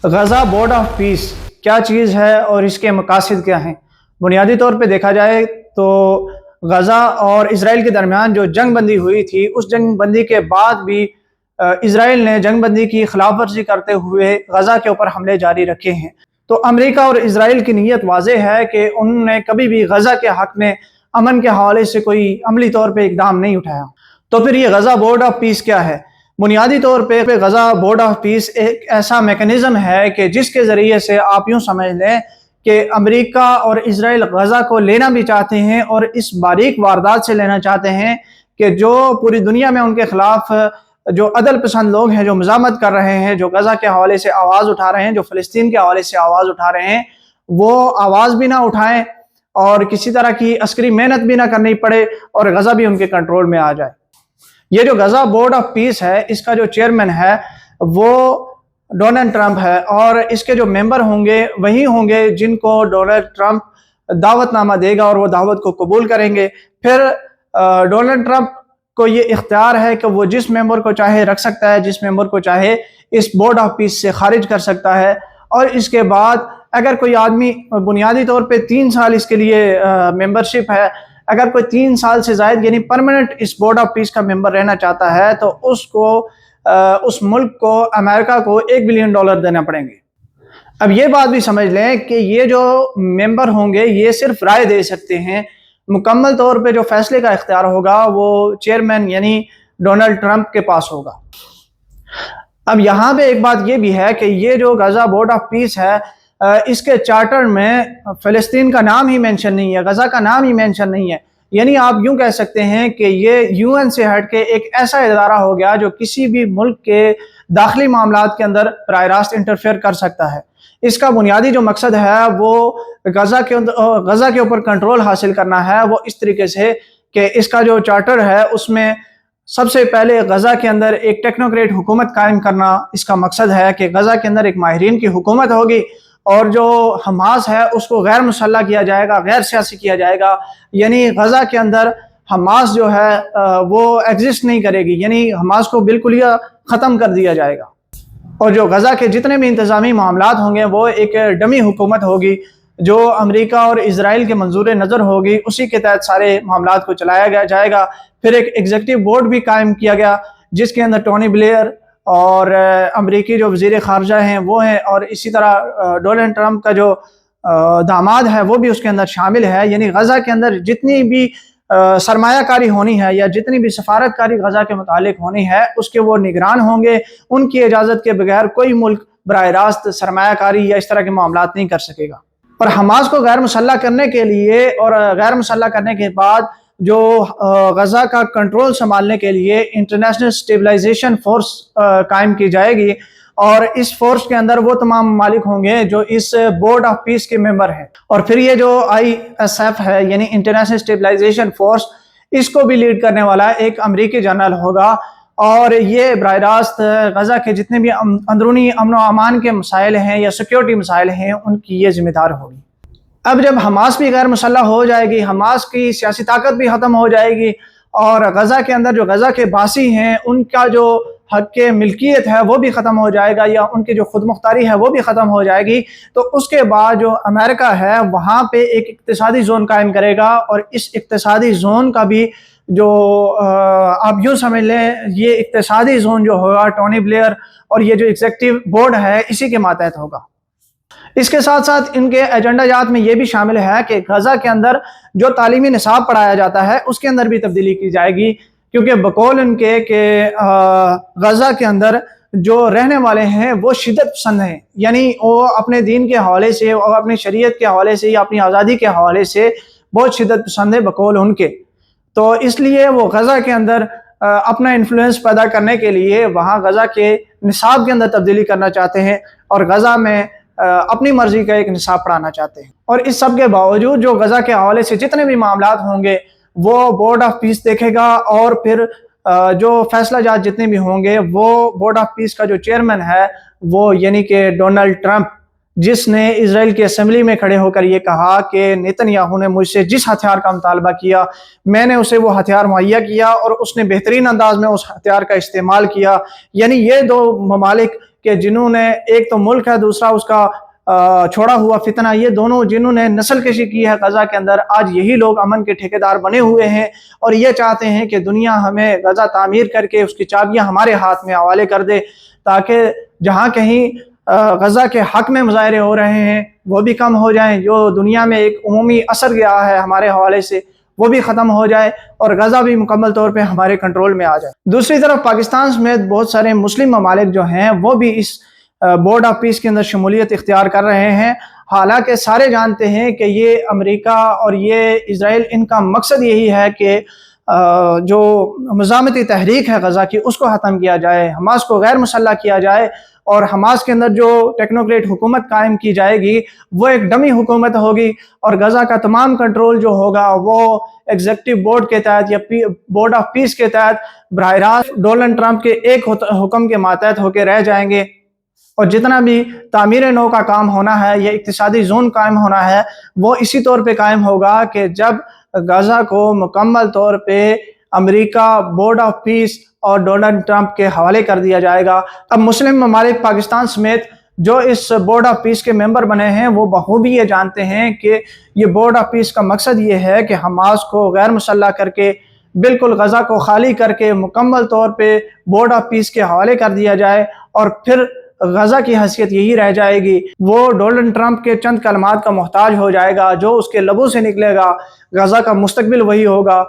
Gaza board of پیس کیا چیز ہے اور اس کے مقاصد کیا ہیں؟ بنیادی طور پہ دیکھا جائے تو غزہ اور اسرائیل کے درمیان جو جنگ بندی ہوئی تھی، اس جنگ بندی کے بعد بھی اسرائیل نے جنگ بندی کی خلاف ورزی کرتے ہوئے غزہ کے اوپر حملے جاری رکھے ہیں۔ تو امریکہ اور اسرائیل کی نیت واضح ہے کہ انہوں نے کبھی بھی غزہ کے حق میں امن کے حوالے سے کوئی عملی طور پہ اقدام نہیں اٹھایا۔ تو پھر یہ غزہ بورڈ آف پیس کیا ہے؟ بنیادی طور پہ غزہ بورڈ آف پیس ایک ایسا میکنزم ہے کہ جس کے ذریعے سے آپ یوں سمجھ لیں کہ امریکہ اور اسرائیل غزہ کو لینا بھی چاہتے ہیں اور اس باریک واردات سے لینا چاہتے ہیں کہ جو پوری دنیا میں ان کے خلاف جو عدل پسند لوگ ہیں، جو مزاحمت کر رہے ہیں، جو غزہ کے حوالے سے آواز اٹھا رہے ہیں، جو فلسطین کے حوالے سے آواز اٹھا رہے ہیں، وہ آواز بھی نہ اٹھائیں اور کسی طرح کی عسکری محنت بھی نہ کرنی پڑے اور غزہ بھی ان کے کنٹرول میں آ جائے۔ یہ جو غزہ بورڈ آف پیس ہے، اس کا جو چیئرمین ہے وہ ڈونلڈ ٹرمپ ہے، اور اس کے جو ممبر ہوں گے وہی ہوں گے جن کو ڈونلڈ ٹرمپ دعوت نامہ دے گا اور وہ دعوت کو قبول کریں گے۔ پھر ڈونلڈ ٹرمپ کو یہ اختیار ہے کہ وہ جس ممبر کو چاہے رکھ سکتا ہے، جس ممبر کو چاہے اس بورڈ آف پیس سے خارج کر سکتا ہے، اور اس کے بعد اگر کوئی آدمی بنیادی طور پہ 3 سال اس کے لیے ممبرشپ ہے، اگر کوئی 3 سال سے زائد یعنی پرماننٹ اس بورڈ آف پیس کا ممبر رہنا چاہتا ہے تو اس ملک کو، امریکہ کو $1 بلین دینا پڑیں گے۔ اب یہ بات بھی سمجھ لیں کہ یہ جو ممبر ہوں گے یہ صرف رائے دے سکتے ہیں، مکمل طور پہ جو فیصلے کا اختیار ہوگا وہ چیئرمین یعنی ڈونلڈ ٹرمپ کے پاس ہوگا۔ اب یہاں پہ ایک بات یہ بھی ہے کہ یہ جو غزہ بورڈ آف پیس ہے، اس کے چارٹر میں فلسطین کا نام ہی مینشن نہیں ہے، غزہ کا نام ہی مینشن نہیں ہے۔ یعنی آپ یوں کہہ سکتے ہیں کہ یہ UN سے ہٹ کے ایک ایسا ادارہ ہو گیا جو کسی بھی ملک کے داخلی معاملات کے اندر براہ راست انٹرفیئر کر سکتا ہے۔ اس کا بنیادی جو مقصد ہے وہ غزہ کے اوپر کنٹرول حاصل کرنا ہے، وہ اس طریقے سے کہ اس کا جو چارٹر ہے اس میں سب سے پہلے غزہ کے اندر ایک ٹیکنوکریٹ حکومت قائم کرنا اس کا مقصد ہے کہ غزہ کے اندر ایک ماہرین کی حکومت ہوگی، اور جو حماس ہے اس کو غیر مسلح کیا جائے گا، غیر سیاسی کیا جائے گا۔ یعنی غزہ کے اندر حماس جو ہے وہ ایگزسٹ نہیں کرے گی، یعنی حماس کو بالکل ہی ختم کر دیا جائے گا، اور جو غزہ کے جتنے بھی انتظامی معاملات ہوں گے وہ ایک ڈمی حکومت ہوگی جو امریکہ اور اسرائیل کے منظور نظر ہوگی، اسی کے تحت سارے معاملات کو چلایا جائے گا۔ پھر ایک ایگزیکٹو بورڈ بھی قائم کیا گیا جس کے اندر ٹونی بلیئر اور امریکی جو وزیر خارجہ ہیں وہ ہیں، اور اسی طرح ڈونلڈ ٹرمپ کا جو داماد ہے وہ بھی اس کے اندر شامل ہے۔ یعنی غزہ کے اندر جتنی بھی سرمایہ کاری ہونی ہے یا جتنی بھی سفارت کاری غزہ کے متعلق ہونی ہے اس کے وہ نگران ہوں گے۔ ان کی اجازت کے بغیر کوئی ملک براہ راست سرمایہ کاری یا اس طرح کے معاملات نہیں کر سکے گا۔ اور حماس کو غیر مسلح کرنے کے لیے اور غیر مسلح کرنے کے بعد جو غزہ کا کنٹرول سنبھالنے کے لیے انٹرنیشنل اسٹیبلائزیشن فورس قائم کی جائے گی، اور اس فورس کے اندر وہ تمام ممالک ہوں گے جو اس بورڈ آف پیس کے ممبر ہیں۔ اور پھر یہ جو ISF ہے یعنی انٹرنیشنل اسٹیبلائزیشن فورس، اس کو بھی لیڈ کرنے والا ایک امریکی جنرل ہوگا، اور یہ براہ راست غزہ کے جتنے بھی اندرونی امن و امان کے مسائل ہیں یا سیکیورٹی مسائل ہیں ان کی یہ ذمہ دار ہوگی۔ اب جب حماس بھی غیر مسلح ہو جائے گی، حماس کی سیاسی طاقت بھی ختم ہو جائے گی، اور غزہ کے اندر جو غزہ کے باسی ہیں ان کا جو حق ملکیت ہے وہ بھی ختم ہو جائے گا، یا ان کی جو خود مختاری ہے وہ بھی ختم ہو جائے گی، تو اس کے بعد جو امریکہ ہے وہاں پہ ایک اقتصادی زون قائم کرے گا، اور اس اقتصادی زون کا بھی جو آپ یوں سمجھ لیں یہ اقتصادی زون جو ہوگا ٹونی بلیئر اور یہ جو ایگزیکٹو بورڈ ہے اسی کے ماتحت ہوگا۔ اس کے ساتھ ساتھ ان کے ایجنڈا جات میں یہ بھی شامل ہے کہ غزہ کے اندر جو تعلیمی نصاب پڑھایا جاتا ہے اس کے اندر بھی تبدیلی کی جائے گی، کیونکہ بقول ان کے کہ غزہ کے اندر جو رہنے والے ہیں وہ شدت پسند ہیں، یعنی وہ اپنے دین کے حوالے سے اور اپنی شریعت کے حوالے سے یا اپنی آزادی کے حوالے سے بہت شدت پسند ہے بقول ان کے۔ تو اس لیے وہ غزہ کے اندر اپنا انفلوئنس پیدا کرنے کے لیے وہاں غزہ کے نصاب کے اندر تبدیلی کرنا چاہتے ہیں، اور غزہ میں اپنی مرضی کا ایک نصاب پڑھانا چاہتے ہیں۔ اور اس سب کے باوجود جو غزہ کے حوالے سے جتنے بھی معاملات ہوں گے وہ بورڈ آف پیس دیکھے گا، اور پھر جو فیصلہ جات جتنے بھی ہوں گے وہ بورڈ آف پیس کا جو چیئرمین ہے وہ یعنی کہ ڈونلڈ ٹرمپ، جس نے اسرائیل کی اسمبلی میں کھڑے ہو کر یہ کہا کہ نیتن یاہو نے مجھ سے جس ہتھیار کا مطالبہ کیا میں نے اسے وہ ہتھیار مہیا کیا، اور اس نے بہترین انداز میں اس ہتھیار کا استعمال کیا۔ یعنی یہ دو ممالک کہ جنہوں نے ایک تو ملک ہے دوسرا اس کا چھوڑا ہوا فتنہ، یہ دونوں جنہوں نے نسل کشی کی ہے غزہ کے اندر، آج یہی لوگ امن کے ٹھیکیدار بنے ہوئے ہیں اور یہ چاہتے ہیں کہ دنیا ہمیں غزہ تعمیر کر کے اس کی چابیاں ہمارے ہاتھ میں حوالے کر دے، تاکہ جہاں کہیں غزہ کے حق میں مظاہرے ہو رہے ہیں وہ بھی کم ہو جائیں، جو دنیا میں ایک عمومی اثر گیا ہے ہمارے حوالے سے وہ بھی ختم ہو جائے اور غزہ بھی مکمل طور پہ ہمارے کنٹرول میں آ جائے۔ دوسری طرف پاکستان سمیت بہت سارے مسلم ممالک جو ہیں وہ بھی اس بورڈ آف پیس کے اندر شمولیت اختیار کر رہے ہیں، حالانکہ سارے جانتے ہیں کہ یہ امریکہ اور یہ اسرائیل ان کا مقصد یہی ہے کہ جو مزاحمتی تحریک ہے غزہ کی اس کو ختم کیا جائے، حماس کو غیر مسلح کیا جائے اور حماس کے اندر جو ٹیکنوکریٹ حکومت قائم کی جائے گی وہ ایک ڈمی حکومت ہوگی اور غزہ کا تمام کنٹرول جو ہوگا وہ ایگزیکٹو بورڈ کے تحت یا بورڈ آف پیس کے تحت براہ راست ڈونلڈ ٹرمپ کے ایک حکم کے ماتحت ہو کے رہ جائیں گے، اور جتنا بھی تعمیر نو کا کام ہونا ہے یا اقتصادی زون قائم ہونا ہے وہ اسی طور پہ قائم ہوگا کہ جب غزہ کو مکمل طور پہ امریکہ، بورڈ آف پیس اور ڈونلڈ ٹرمپ کے حوالے کر دیا جائے گا۔ اب مسلم ممالک پاکستان سمیت جو اس بورڈ آف پیس کے ممبر بنے ہیں وہ بخوبی یہ جانتے ہیں کہ یہ بورڈ آف پیس کا مقصد یہ ہے کہ حماس کو غیر مسلح کر کے بالکل غزہ کو خالی کر کے مکمل طور پہ بورڈ آف پیس کے حوالے کر دیا جائے، اور پھر غزہ کی حیثیت یہی رہ جائے گی، وہ ڈونلڈ ٹرمپ کے چند کلمات کا محتاج ہو جائے گا، جو اس کے لبوں سے نکلے گا غزہ کا مستقبل وہی ہوگا،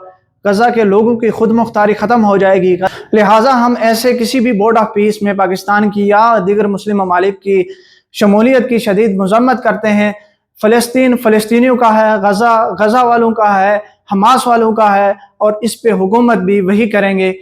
غزہ کے لوگوں کی خود مختاری ختم ہو جائے گی۔ لہٰذا ہم ایسے کسی بھی بورڈ آف پیس میں پاکستان کی یا دیگر مسلم ممالک کی شمولیت کی شدید مذمت کرتے ہیں۔ فلسطین فلسطینیوں کا ہے، غزہ والوں کا ہے، حماس والوں کا ہے، اور اس پہ حکومت بھی وہی کریں گے۔